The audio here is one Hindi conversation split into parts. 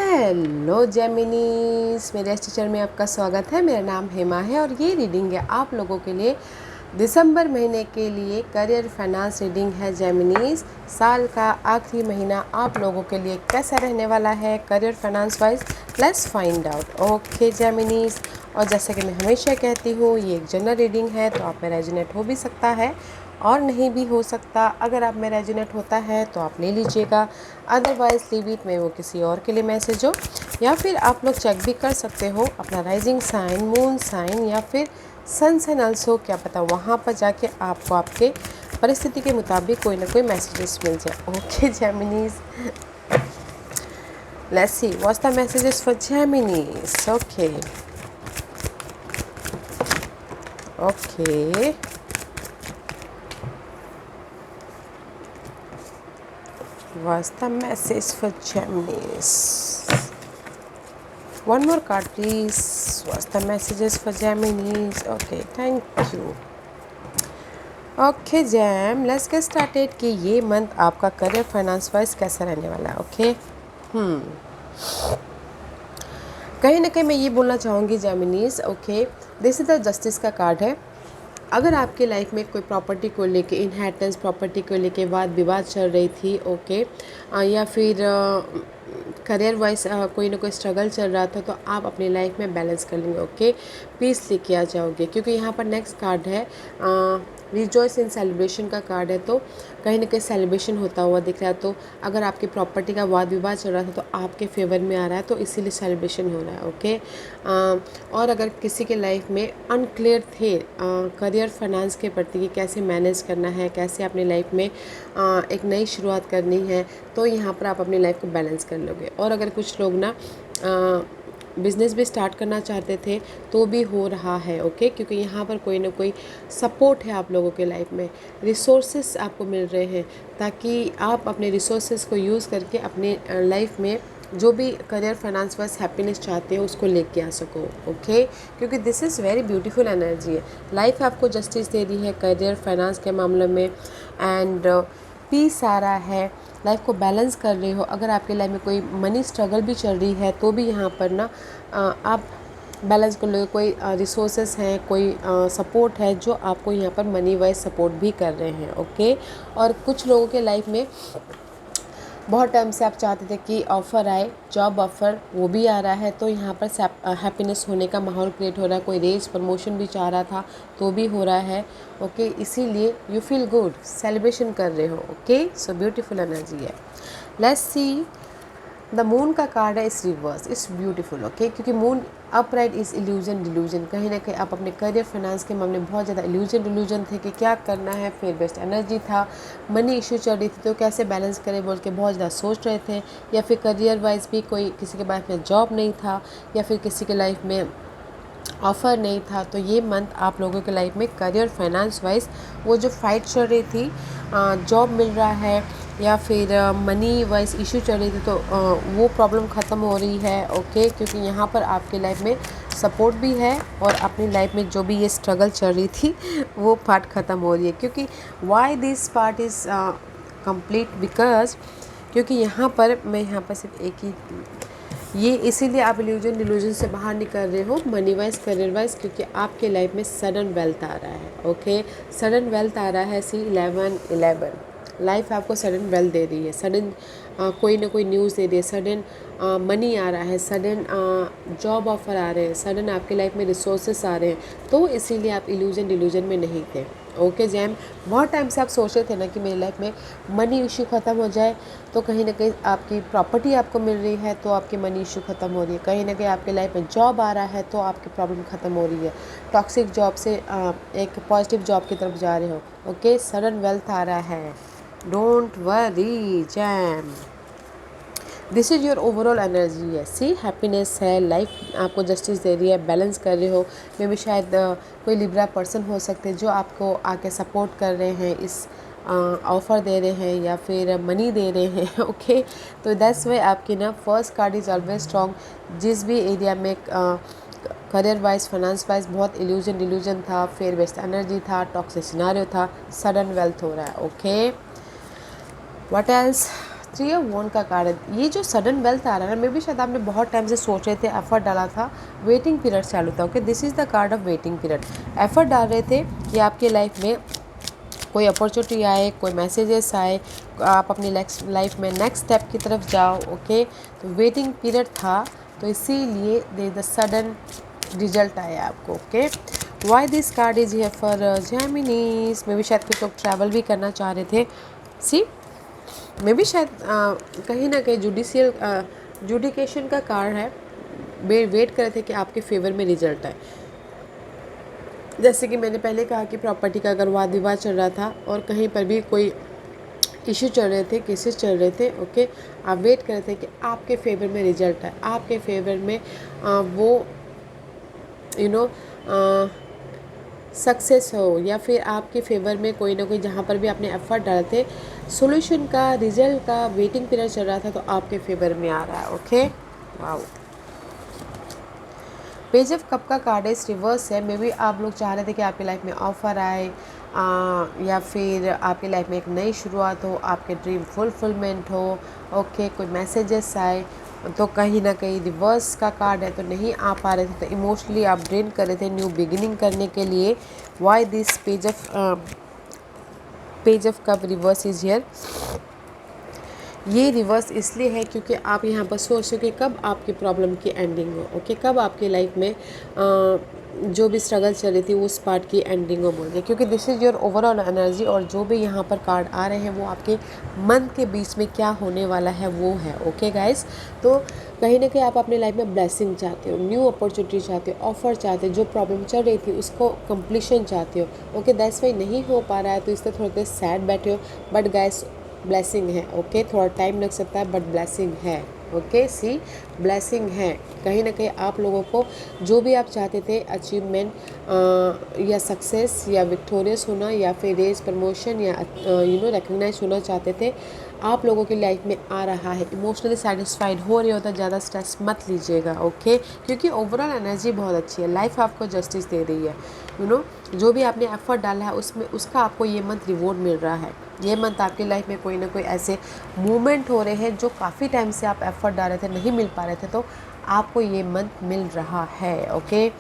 हेलो जेमिनीज, मेरे इस टीचर में आपका स्वागत है। मेरा नाम हेमा है और ये रीडिंग है आप लोगों के लिए दिसंबर महीने के लिए करियर फाइनेंस रीडिंग है। जेमिनीज, साल का आखिरी महीना आप लोगों के लिए कैसा रहने वाला है career finance wise, let's find out. Okay Geminis, और जैसे कि मैं हमेशा कहती हूँ ये एक जनरल रीडिंग है, तो आप में रेजोनेट हो भी सकता है और नहीं भी हो सकता। अगर आप में रेजोनेट होता है तो आप ले लीजिएगा, अदरवाइज लीव इट में वो किसी और के लिए मैसेज हो। या फिर आप लोग चेक भी कर सकते हो अपना राइजिंग साइन, मून साइन या फिर सन साइन ऑल्सो, क्या पता वहाँ पर जाके आपको आपके परिस्थिति के मुताबिक कोई ना कोई मैसेजेस मिल जाए। Okay Geminis, let's see what's the messages for Geminis. Okay okay, what's the message for Geminis? One more card please. What's the messages for Geminis? Okay, thank you. Okay Gem, let's get started कि ये मंथ आपका करियर फाइनेंस वाइज कैसा रहने वाला है। ओके कहीं ना कहीं मैं ये बोलना चाहूँगी Geminis, okay this is the justice का कार्ड है। अगर आपके लाइफ में कोई प्रॉपर्टी को लेके, इनहेरिटेंस प्रॉपर्टी को लेके वाद विवाद चल रही थी, ओके या फिर करियर वाइज कोई ना कोई स्ट्रगल चल रहा था, तो आप अपनी लाइफ में बैलेंस कर लेंगे। ओके पीस लेके आ जाओगे, क्योंकि यहाँ पर नेक्स्ट कार्ड है रिजॉइस इन सेलिब्रेशन का कार्ड है। तो कहीं ना कहीं सेलिब्रेशन होता हुआ दिख रहा है। तो अगर आपकी प्रॉपर्टी का वाद विवाद चल रहा था तो आपके फेवर में आ रहा है, तो इसीलिए सेलिब्रेशन हो रहा है। ओके और अगर किसी के लाइफ में अनक्लियर थे करियर फाइनेंस के प्रति कि कैसे मैनेज करना है, कैसे अपनी लाइफ में एक नई शुरुआत करनी है, तो यहाँ पर आप अपनी लाइफ को बैलेंस कर लोगे। और अगर कुछ लोग ना बिज़नेस भी स्टार्ट करना चाहते थे तो भी हो रहा है। ओके क्योंकि यहाँ पर कोई ना कोई सपोर्ट है आप लोगों के लाइफ में, रिसोर्सेस आपको मिल रहे हैं ताकि आप अपने रिसोर्सेस को यूज़ करके अपने लाइफ में जो भी करियर फाइनेंस वाइज हैप्पीनेस चाहते हो उसको लेके आ सको। ओके क्योंकि this is very beautiful energy है। लाइफ आपको जस्टिस दे रही है करियर फाइनेंस के मामले में, एंड पीस आ रहा है, लाइफ को बैलेंस कर रहे हो। अगर आपके लाइफ में कोई मनी स्ट्रगल भी चल रही है तो भी यहाँ पर ना आप बैलेंस कर लोगे। कोई रिसोर्सेस हैं, कोई सपोर्ट है जो आपको यहाँ पर मनी वाइज सपोर्ट भी कर रहे हैं। ओके और कुछ लोगों के लाइफ में बहुत टाइम से आप चाहते थे कि ऑफ़र आए, जॉब ऑफ़र, वो भी आ रहा है, तो यहाँ पर हैप्पीनेस होने का माहौल क्रिएट हो रहा है। कोई रेज प्रमोशन भी चाह रहा था तो भी हो रहा है। ओके इसीलिए यू फील गुड, सेलिब्रेशन कर रहे हो। ओके सो ब्यूटीफुल एनर्जी है। लेट्स सी द मून का कार्ड है इस रिवर्स, इट्स ब्यूटीफुल। ओके क्योंकि moon upright is illusion delusion. कहीं ना कहीं आप अपने करियर फाइनेंस के मामले में बहुत ज़्यादा इल्यूजन डिल्यूजन थे कि क्या करना है, फिर बेस्ट एनर्जी था, मनी इशू चल रही थी तो कैसे बैलेंस करें बोल के बहुत ज़्यादा सोच रहे थे। या फिर करियर वाइज भी कोई किसी के लाइफ में जॉब नहीं था या फिर किसी के लाइफ में ऑफ़र नहीं था। तो ये मंथ आप लोगों के लाइफ में करियर फाइनेंस वाइज वो जो फाइट चल रही थी, जॉब मिल रहा है या फिर मनी वाइज इशू चल रही थी, तो वो प्रॉब्लम ख़त्म हो रही है। ओके क्योंकि यहाँ पर आपके लाइफ में सपोर्ट भी है और अपनी लाइफ में जो भी ये स्ट्रगल चल रही थी वो पार्ट ख़त्म हो रही है। क्योंकि why this part is complete because क्योंकि यहाँ पर मैं यहाँ पर सिर्फ एक ही ये इसीलिए आप इल्यूजन डिल्यूजन से बाहर निकल रहे हो मनी वाइज करियर वाइज, क्योंकि आपके लाइफ में सडन वेल्थ आ रहा है। ओके सडन वेल्थ आ रहा है। सी 11 लाइफ आपको सडन वेल्थ दे रही है, सडन कोई ना कोई न्यूज़ दे रही है, सडन मनी आ रहा है, सडन जॉब ऑफ़र आ रहे हैं, सडन आपके लाइफ में रिसोर्सेस आ रहे हैं। तो इसीलिए आप इल्यूजन डिल्यूजन में नहीं थे। ओके जैम, बहुत टाइम से आप सोच रहे थे ना कि मेरी लाइफ में मनी इशू ख़त्म हो जाए, तो कहीं ना कहीं आपकी प्रॉपर्टी आपको मिल रही है तो आपकी मनी इशू ख़त्म हो रही है। कहीं ना कहीं आपके लाइफ में जॉब आ रहा है तो आपकी प्रॉब्लम ख़त्म हो रही है। टॉक्सिक जॉब से एक पॉजिटिव जॉब की तरफ जा रहे हो। ओके सडन वेल्थ आ रहा है। Don't worry jam, this is your overall energy है। सी हैप्पीनेस है, लाइफ आपको जस्टिस दे रही है, बैलेंस कर रहे हो। मे भी शायद कोई लिब्रा पर्सन हो सकते हैं जो आपको आके सपोर्ट कर रहे हैं, इस ऑफ़र दे रहे हैं या फिर मनी दे रहे हैं। ओके तो दैट्स वे आपकी ना first card is always strong. जिस भी एरिया में करियर वाइज फाइनेंस वाइज बहुत इल्यूजन डिल्यूजन था, फेयर बेस्ट एनर्जी था, टॉक्सिक सिनारियो था, सडन वेल्थ हो रहा है। Okay what else, 3 of wand का कार्ड है। ये जो सडन वेल्थ आ रहा है ना, मे बी शायद आपने बहुत टाइम से सोच रहे थे, एफर्ट डाला था, वेटिंग पीरियड चालू था। Okay, this is the card of waiting period. Effort डाल रहे थे कि आपके लाइफ में कोई अपॉर्चुनिटी आए, कोई मैसेजेस आए, आप अपनी लाइफ में नेक्स्ट स्टेप की तरफ जाओ। ओके, तो वेटिंग पीरियड था, तो इसीलिए दे द सडन रिजल्ट आया आपको। Okay, why this card is here for Geminis. में भी शायद कुछ लोग ट्रैवल भी करना चाह रहे थे। सी में भी शायद कहीं ना कहीं जुडिकेशन का कार्ड है। वेट कर रहे थे कि आपके फेवर में रिजल्ट आए। जैसे कि मैंने पहले कहा कि प्रॉपर्टी का अगर वाद विवाद चल रहा था और कहीं पर भी कोई इश्यू चल रहे थे, केसेस चल रहे थे, ओके, आप वेट कर रहे थे कि आपके फेवर में रिजल्ट आए, आपके फेवर में वो सक्सेस हो, या फिर आपके फेवर में कोई ना कोई, जहाँ पर भी आपने एफर्ट डाले थे, सॉल्यूशन का, रिजल्ट का वेटिंग पीरियड चल रहा था, तो आपके फेवर में आ रहा है। Okay, wow. Page of cup का कार्ड इस रिवर्स है। मे बी आप लोग चाह रहे थे कि आपकी लाइफ में ऑफ़र आए, या फिर आपकी लाइफ में एक नई शुरुआत हो, आपके ड्रीम फुलफिलमेंट हो। ओके, कोई मैसेजेस आए, तो कहीं ना कहीं रिवर्स का कार्ड है, तो नहीं आ पा रहे थे, तो इमोशनली आप ड्रेन कर रहे थे न्यू बिगिनिंग करने के लिए। Why this page of cup reverse is here. ये रिवर्स इसलिए है क्योंकि आप यहाँ पर सोच रहे हो कि कब आपकी प्रॉब्लम की एंडिंग हो। ओके, कब आपकी लाइफ में जो भी स्ट्रगल चल रही थी उस पार्ट की एंडिंग हो बोल के, क्योंकि this is your overall energy. और जो भी यहाँ पर कार्ड आ रहे हैं वो आपके मन के बीच में क्या होने वाला है वो है। ओके गाइस, तो कहीं ना कहीं आप अपनी लाइफ में ब्लेसिंग चाहते हो, न्यू अपॉर्चुनिटी चाहते हो, ऑफर चाहते हो, जो प्रॉब्लम चल रही थी उसको कंप्लीशन चाहते हो। ओके, दैट्स वाई नहीं हो पा रहा है, तो इसलिए थोड़े सैड बैठे हो, बट गाइस ब्लेसिंग है। ओके, थोड़ा टाइम लग सकता है, बट ब्लेसिंग है। ओके, सी ब्लेसिंग है। कहीं ना कहीं आप लोगों को जो भी आप चाहते थे, अचीवमेंट या सक्सेस या विक्टोरियस होना या फिर रेज प्रमोशन या रिकग्नाइज होना चाहते थे, आप लोगों की लाइफ में आ रहा है। इमोशनली सेटिस्फाइड हो रहे हो तो ज़्यादा स्ट्रेस मत लीजिएगा। ओके, क्योंकि ओवरऑल एनर्जी बहुत अच्छी है, लाइफ आपको जस्टिस दे रही है। जो भी आपने एफर्ट डाला है उसमें उसका आपको ये मंथ रिवॉर्ड मिल रहा है। ये मंथ आपकी लाइफ में कोई ना कोई ऐसे मूवमेंट हो रहे हैं जो काफ़ी टाइम से आप एफर्ट डाल रहे थे, नहीं मिल पा रहे थे, तो आपको ये मंथ मिल रहा है। ओके,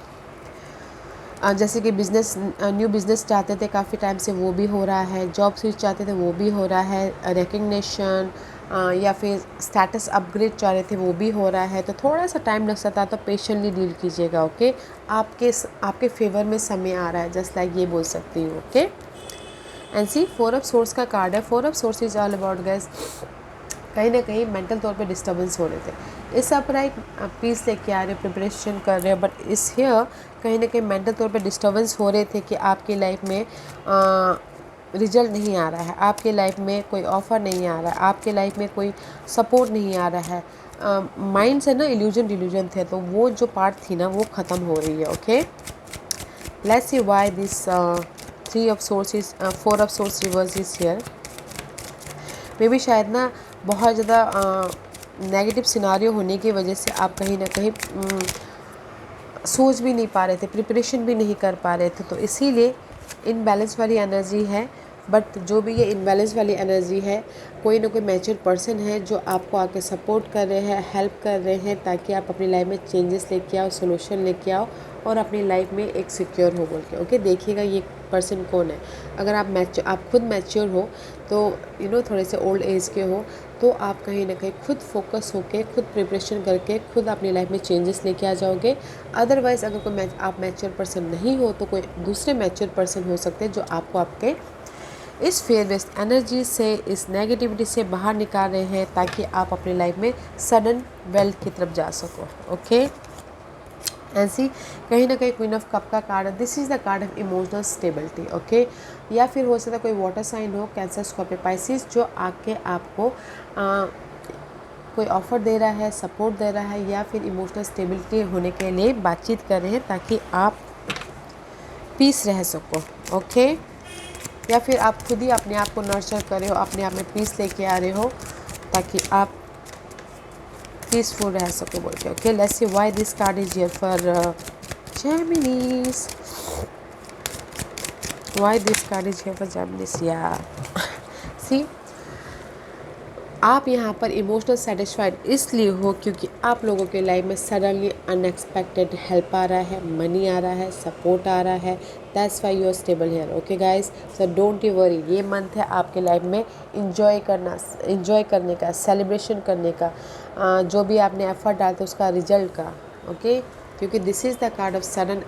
जैसे कि न्यू बिज़नेस चाहते थे काफ़ी टाइम से, वो भी हो रहा है। जॉब स्विच चाहते थे, वो भी हो रहा है। रिकग्निशन या फिर स्टेटस अपग्रेड चाह रहे थे, वो भी हो रहा है। तो थोड़ा सा टाइम लग सकता है, तो पेशेंटली डील कीजिएगा। ओके, आपके फेवर में समय आ रहा है, जस्ट लाइक ये बोल सकती हूँ। Okay, and see 4 of swords का कार्ड है। 4 of swords is all about guys, कहीं ना कहीं मेंटल तौर पे डिस्टर्बेंस हो रहे थे। इस अपराइट पीस लेके आ रहे हो, प्रिपरेशन कर रहे हो, बट इस हियर कहीं ना कहीं मेंटल तौर पे डिस्टर्बेंस हो रहे थे कि आपकी लाइफ में रिजल्ट नहीं आ रहा है, आपकी लाइफ में कोई ऑफ़र नहीं आ रहा है, आपकी लाइफ में कोई सपोर्ट नहीं आ रहा है। माइंड से ना इल्यूजन डिल्यूजन थे, तो वो जो पार्ट थी ना वो ख़त्म हो रही है। Okay, let's see why this 3 of source 4 of source reverse is here. May be शायद ना बहुत ज़्यादा नेगेटिव सिनारियो होने की वजह से आप कहीं ना कहीं सोच भी नहीं पा रहे थे, प्रिपरेशन भी नहीं कर पा रहे थे, तो इसीलिए इनबैलेंस वाली एनर्जी है। बट जो भी ये इनबैलेंस वाली एनर्जी है, कोई ना कोई मैच्योर पर्सन है जो आपको आके सपोर्ट कर रहे हैं, हेल्प कर रहे हैं, ताकि आप अपनी लाइफ में चेंजेस लेके आओ, सोल्यूशन लेके आओ और अपनी लाइफ में एक सिक्योर हो बोल के। ओके, देखिएगा ये पर्सन कौन है। अगर आप खुद मैच्योर हो, तो थोड़े से ओल्ड एज के हो, तो आप कहीं ना कहीं खुद फोकस होके, खुद प्रिपरेशन करके, खुद अपनी लाइफ में चेंजेस लेके आ जाओगे। अदरवाइज़ अगर आप मैच्योर पर्सन नहीं हो, तो कोई दूसरे मैच्योर पर्सन हो सकते हैं जो आपको आपके इस फेयर वेस्ट एनर्जी से, इस नेगेटिविटी से बाहर निकाल रहे हैं, ताकि आप अपनी लाइफ में सडन वेल्थ की तरफ जा सको। ओके, ऐसी कहीं ना कहीं क्वीन ऑफ कप का कार्ड है। This is the card of emotional stability. Okay, या फिर हो सकता है कोई वाटर साइन हो, कैंसर, स्कॉर्पियो, पाइसिस, जो आके आपको कोई ऑफ़र दे रहा है, सपोर्ट दे रहा है, या फिर इमोशनल स्टेबिलिटी होने के लिए बातचीत कर रहे हैं, ताकि आप पीस रह सको। ओके, या फिर आप खुद ही अपने आप को नर्चर कर रहे हो, अपने आप में पीस लेके आ रहे हो, ताकि आप पीसफुल रह सको बोल के। Okay, let's see why this card is here for Geminis. Why this card is here for Geminis. या सी आप यहाँ पर इमोशनल सेटिस्फाइड इसलिए हो क्योंकि आप लोगों के लाइफ में सडनली अनएक्सपेक्टेड हेल्प आ रहा है, मनी आ रहा है, सपोर्ट आ रहा है। That's why you are stable here. Okay guys, so don't you worry. ये मंथ है आपके लाइफ में इंजॉय करने का, सेलिब्रेशन करने का, जो भी आपने एफर्ट डाला था उसका रिजल्ट का। ओके, क्योंकि this is the card of sudden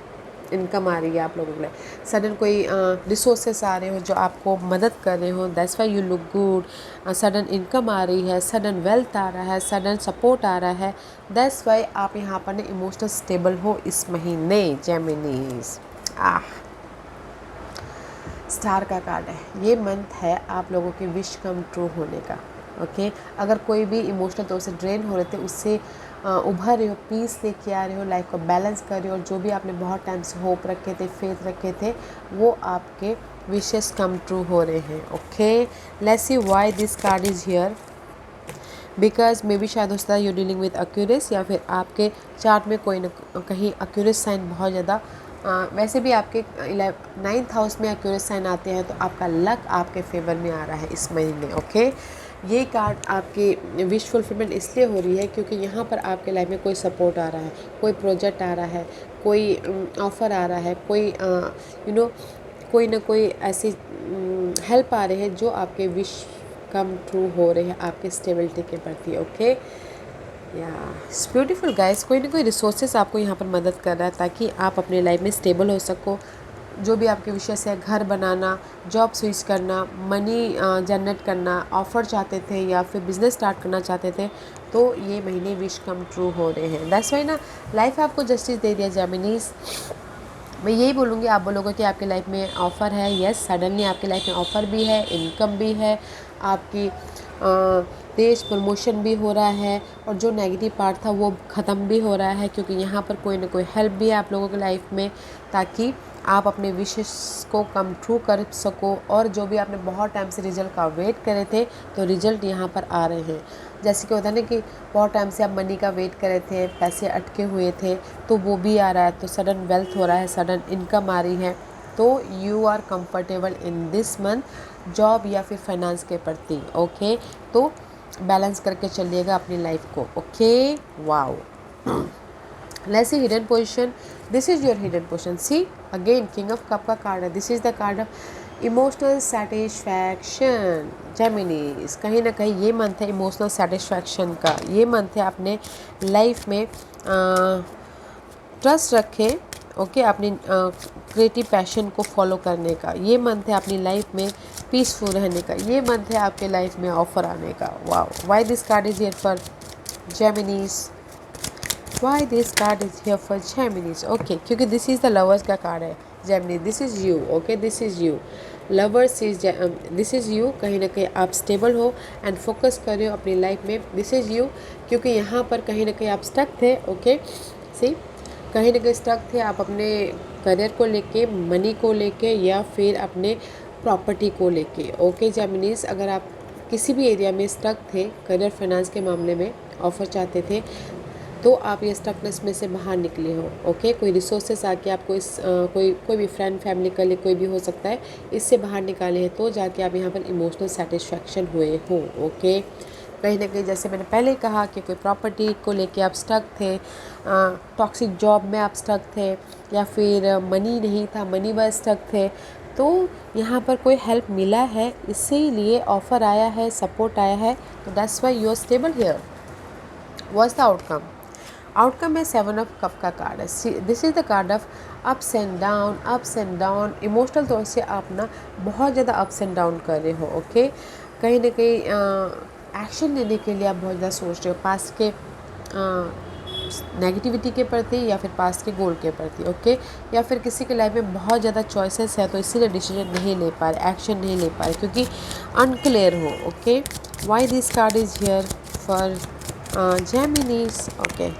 income आ रही है आप लोगों के लिए। सडन कोई रिसोर्सेस आ रहे हो जो आपको मदद कर रहे हो, that's why you look good. Sudden income आ रही है, सडन वेल्थ आ रहा है, सडन सपोर्ट आ रहा है। दैट्स वाई आप यहाँ पर ना इमोशनल स्टेबल हो इस महीने जेमिनीज। स्टार का कार्ड है। ये मंथ है आप लोगों के विश कम ट्रू होने का। ओके, अगर कोई भी इमोशनल तौर से ड्रेन हो रहे थे उससे उभर रहे हो, पीस लेके आ रहे हो, लाइफ को बैलेंस कर रहे हो, और जो भी आपने बहुत टाइम से होप रखे थे, फेथ रखे थे, वो आपके विशेस कम ट्रू हो रहे हैं। Okay, let's see why this card is here. Because may be शायद हो सकता है यू डीलिंग विद अक्यूरेस, या फिर आपके चार्ट में कोई न कहीं अक्यूरेस साइन बहुत ज़्यादा वैसे भी आपके 9th हाउस में एक्यूरेट साइन आते हैं, तो आपका लक आपके फेवर में आ रहा है इस महीने। ओके, ये कार्ड आपकी विश फुलफिलमेंट इसलिए हो रही है क्योंकि यहाँ पर आपके लाइफ में कोई सपोर्ट आ रहा है, कोई प्रोजेक्ट आ रहा है, कोई ऑफ़र आ रहा है, कोई कोई ना कोई ऐसी हेल्प आ रही है जो आपके विश कम ट्रू हो रहे हैं आपके स्टेबिलिटी के प्रति। ओके, या इट्स ब्यूटीफुल गाइस। कोई ना कोई रिसोर्सेज आपको यहाँ पर मदद कर रहा है ताकि आप अपने लाइफ में स्टेबल हो सको। जो भी आपके विषय से घर बनाना, जॉब स्विच करना, मनी जनरेट करना, ऑफ़र चाहते थे या फिर बिज़नेस स्टार्ट करना चाहते थे, तो ये महीने विश कम ट्रू हो रहे हैं। दैट्स वाई ना लाइफ आपको जस्टिस दे दिया जेमिनीज। मैं यही बोलूँगी, आप बोलोगे कि आपकी लाइफ में ऑफ़र है। यस, सडनली आपकी लाइफ में ऑफ़र भी है, इनकम भी है, आपकी तेज प्रमोशन भी हो रहा है, और जो नेगेटिव पार्ट था वो ख़त्म भी हो रहा है क्योंकि यहाँ पर कोई ना कोई हेल्प भी है आप लोगों की लाइफ में ताकि आप अपने विशेष को कम ट्रू कर सको। और जो भी आपने बहुत टाइम से रिजल्ट का वेट करे थे, तो रिजल्ट यहाँ पर आ रहे हैं। जैसे कि होता है ना कि बहुत टाइम से आप मनी का वेट कर रहे थे, पैसे अटके हुए थे, तो वो भी आ रहा है, तो सडन वेल्थ हो रहा है, सडन इनकम आ रही है, तो you are comfortable in this month job या फिर फाइनेंस के प्रति। ओके, तो बैलेंस करके चलिएगा अपनी लाइफ को। Okay, wow. Let's see hidden position. This is your hidden position. See again king of cup का कार्ड है। This is the card of emotional satisfaction. Geminis, कहीं ना कहीं ये मंथ है इमोशनल सेटिस्फैक्शन का। ये मंथ है अपने लाइफ में ट्रस्ट रखें। ओके, अपनी क्रिएटिव पैशन को फॉलो करने का। ये मंथ है अपनी लाइफ में पीसफुल रहने का। ये मंथ है आपके लाइफ में ऑफर आने का। Wow, why this card is here for Geminis? Why this card is here for Geminis? Okay, क्योंकि दिस इज़ द लवर्स का कार्ड है Gemini. This is you. Okay, this is you. Lovers is this is you. कहीं ना कहीं आप स्टेबल हो एंड फोकस कर रहे हो अपनी लाइफ में। दिस इज़ यू, क्योंकि यहाँ पर कहीं ना कहीं आप स्टक थे। ओके, सी कहीं ना कहीं स्टक थे आप अपने करियर को लेके, मनी को लेके, या फिर अपने प्रॉपर्टी को लेके। ओके जेमिनीज, अगर आप किसी भी एरिया में स्टक थे, करियर फाइनेंस के मामले में ऑफ़र चाहते थे, तो आप ये स्टकनेस में से बाहर निकले हो। ओके, कोई रिसोर्सेस आके आपको कोई भी फ्रेंड फैमिली का लिए कोई भी हो सकता है, इससे बाहर निकाले हैं, तो जाके आप यहाँ पर इमोशनल सेटिस्फैक्शन हुए हो। ओके, कहीं ना कहीं जैसे मैंने पहले कहा कि कोई प्रॉपर्टी को लेके आप स्टक थे, टॉक्सिक जॉब में आप स्टक थे, या फिर मनी नहीं था, मनी वाइज स्टक थे, तो यहाँ पर कोई हेल्प मिला है, इसीलिए ऑफ़र आया है, सपोर्ट आया है, तो that's why you are stable here. What's the outcome? Outcome है 7 ऑफ कप का कार्ड है। This is the card of ups and down, ups and down. Emotional तौर से आप ना बहुत ज़्यादा अप्स एंड डाउन कर रहे हो। ओके, कहीं ना कहीं एक्शन लेने के लिए आप बहुत ज़्यादा सोच रहे हो, पास्ट के नेगेटिविटी के प्रति या फिर पास्ट के गोल के प्रति। ओके, या फिर किसी के लाइफ में बहुत ज़्यादा चॉइसेस है, तो इसीलिए डिसीजन नहीं ले पा रहे, एक्शन नहीं ले पा रहे, क्योंकि अनक्लियर हो। Okay, why this card is here for Geminis? Okay,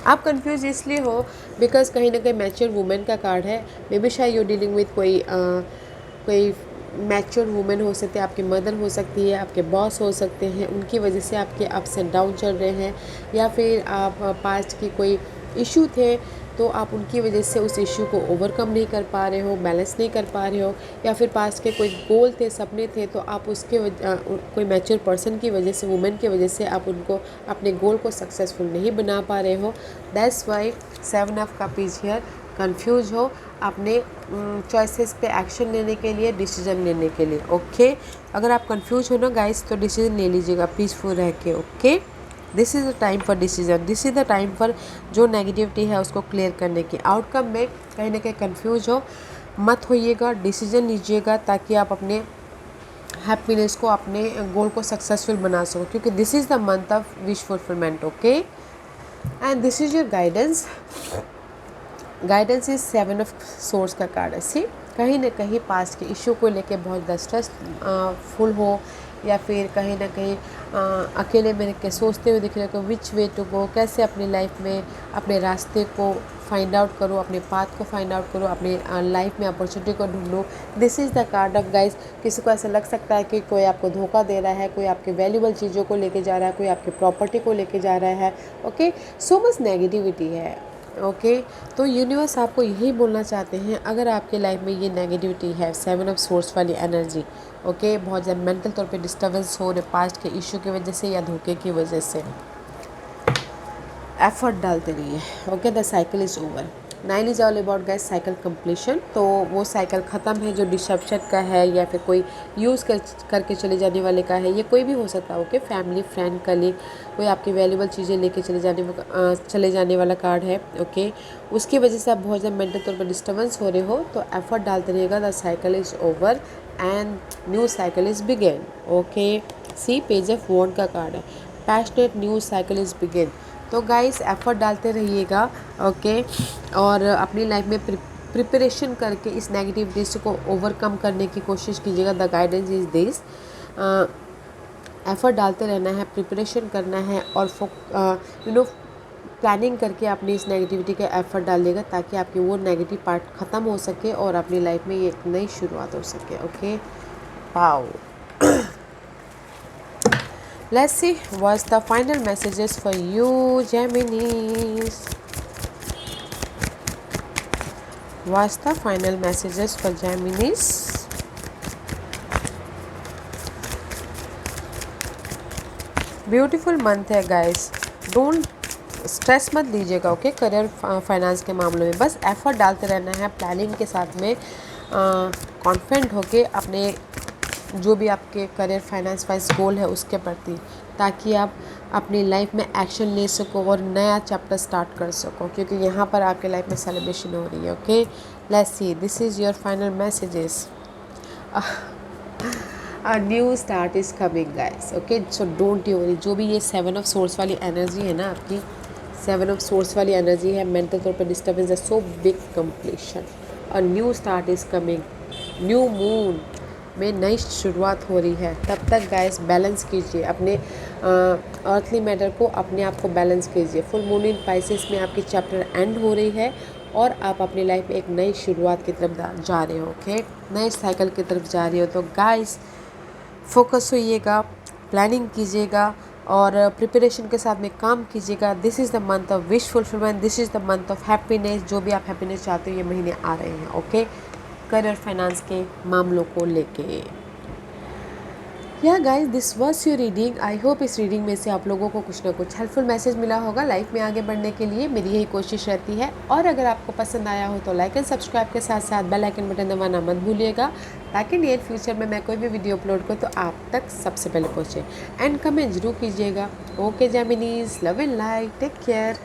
आप कंफ्यूज इसलिए हो बिकॉज कहीं ना कहीं मैच्योर वुमेन का कार्ड है। मे बी शायद यू डीलिंग विद कोई मैच्योर वुमेन हो सकते हैं, आपकी मदर हो सकती है, आपके बॉस हो सकते हैं, उनकी वजह से आपके अप्स एंड डाउन चल रहे हैं, या फिर आप पास्ट की कोई इशू थे तो आप उनकी वजह से उस इशू को ओवरकम नहीं कर पा रहे हो, बैलेंस नहीं कर पा रहे हो, या फिर पास्ट के कोई गोल थे, सपने थे, तो आप उसके कोई मैच्योर पर्सन की वजह से, वुमेन की वजह से आप उनको अपने गोल को सक्सेसफुल नहीं बना पा रहे हो। That's Y 7 of cup is here. Confuse हो अपने चॉइसेस पे एक्शन लेने के लिए, डिसीजन लेने के लिए। ओके अगर आप कंफ्यूज हो ना गाइस, तो डिसीजन ले लीजिएगा पीसफुल रह के। Okay this is the time for decision, this is the time for जो नेगेटिविटी है उसको क्लियर करने की। आउटकम में कहीं ना कहीं कंफ्यूज हो मत होइएगा, डिसीजन लीजिएगा ताकि आप अपने हैप्पीनेस को, अपने गोल को सक्सेसफुल बना सको, क्योंकि this is the month of wish fulfilment. Okay and this is your guidance. Guidance is 7 of swords का कार्ड है। सी कहीं ना कहीं पास्ट के इशू को लेके बहुत ज़्यादा स्ट्रेस फुल हो, या फिर कहीं ना कहीं अकेले में के सोचते हुए दिख रहे हो विच वे टू गो, कैसे अपनी लाइफ में अपने रास्ते को फाइंड आउट करो, अपने पाथ को फाइंड आउट करो, अपने लाइफ में अपॉर्चुनिटी को ढूंढो। This is the card of guys. किसी को ऐसा लग सकता है कि कोई आपको धोखा दे रहा है, कोई आपके वैल्यूबल चीज़ों को लेके जा रहा है, कोई आपकी प्रॉपर्टी को लेके जा रहा है। ओके सो मच नेगेटिविटी है। ओके तो यूनिवर्स आपको यही बोलना चाहते हैं, अगर आपके लाइफ में ये नेगेटिविटी है, 7 ऑफ सोर्स वाली एनर्जी, ओके बहुत ज़्यादा मेंटल तौर पे डिस्टर्बेंस हो रहे पास्ट के इशू की वजह से या धोखे की वजह से, एफर्ट डालते रहिए। Okay the cycle is over. 9 is all about guys cycle completion. तो वो साइकिल ख़त्म है जो डिसेप्शन का है, या फिर कोई यूज़ करके चले जाने वाले का है, ये कोई भी हो सकता है। ओके फैमिली, फ्रेंड, कलीग, कोई आपकी वैल्यूबल चीज़ें लेके चले जाने वाला कार्ड है। ओके उसकी वजह से आप बहुत ज़्यादा मेंटल तौर पर डिस्टर्बेंस हो रहे हो, तो एफर्ट डालते रहिएगा। The cycle is over and new cycle is begin. Okay see page of wand का कार्ड है। Passionate new cycle is begin. तो गाइस एफर्ट डालते रहिएगा। ओके और अपनी लाइफ में प्रिपरेशन करके इस नेगेटिविटीज़ को ओवरकम करने की कोशिश कीजिएगा। The guidance is this, effort डालते रहना है, प्रिपरेशन करना है, और प्लानिंग करके अपनी इस नेगेटिविटी का एफर्ट डालिएगा ताकि आपकी वो नेगेटिव पार्ट ख़त्म हो सके और अपनी लाइफ में ये एक नई शुरुआत हो सके। Okay wow let's see what's the final messages for you Geminis. What's the final messages for Geminis? Beautiful month है गाइस, डोंट स्ट्रेस मत दीजिएगा। ओके करियर फाइनेंस के मामलों में बस एफर्ट डालते रहना है, प्लानिंग के साथ में कॉन्फिडेंट होके अपने जो भी आपके करियर फाइनेंस वाइज गोल है उसके प्रति, ताकि आप अपनी लाइफ में एक्शन ले सको और नया चैप्टर स्टार्ट कर सको, क्योंकि यहाँ पर आपके लाइफ में सेलिब्रेशन हो रही है। Okay let's see this is your final messages. A new start is coming guys. Okay so don't you worry. जो भी ये 7 ऑफ सोर्स वाली एनर्जी है ना, आपकी 7 ऑफ सोर्स वाली एनर्जी है, मेंटल तौर पर डिस्टर्बेंस है, so big completion, a new start is coming, new moon में नई शुरुआत हो रही है। तब तक गाइस बैलेंस कीजिए अपने अर्थली मैटर को, अपने आप को बैलेंस कीजिए। फुल मून इन पाइसेस में आपकी चैप्टर एंड हो रही है और आप अपनी लाइफ में एक नई शुरुआत की तरफ जा रहे हो। ओके नए साइकिल की तरफ जा रहे हो। तो गाइस फोकस होइएगा, प्लानिंग कीजिएगा और प्रिपरेशन के साथ में काम कीजिएगा। This is the month of wish fulfilment, this is the month of happiness. जो भी आप हैप्पीनेस चाहते हो ये महीने आ रहे हैं। ओके करियर फाइनेंस के मामलों को लेके। या guys this was your reading. I hope इस रीडिंग में से आप लोगों को कुछ ना कुछ हेल्पफुल मैसेज मिला होगा लाइफ में आगे बढ़ने के लिए। मेरी यही कोशिश रहती है। और अगर आपको पसंद आया हो तो लाइक एंड सब्सक्राइब के साथ साथ बेल आइकन बटन दबाना मत भूलिएगा, ताकि नियर फ्यूचर में मैं कोई भी वीडियो अपलोड करूँ तो आप तक सबसे पहले पहुँचे। एंड कमेंट जरूर कीजिएगा। Okay Geminis, love and light, take care.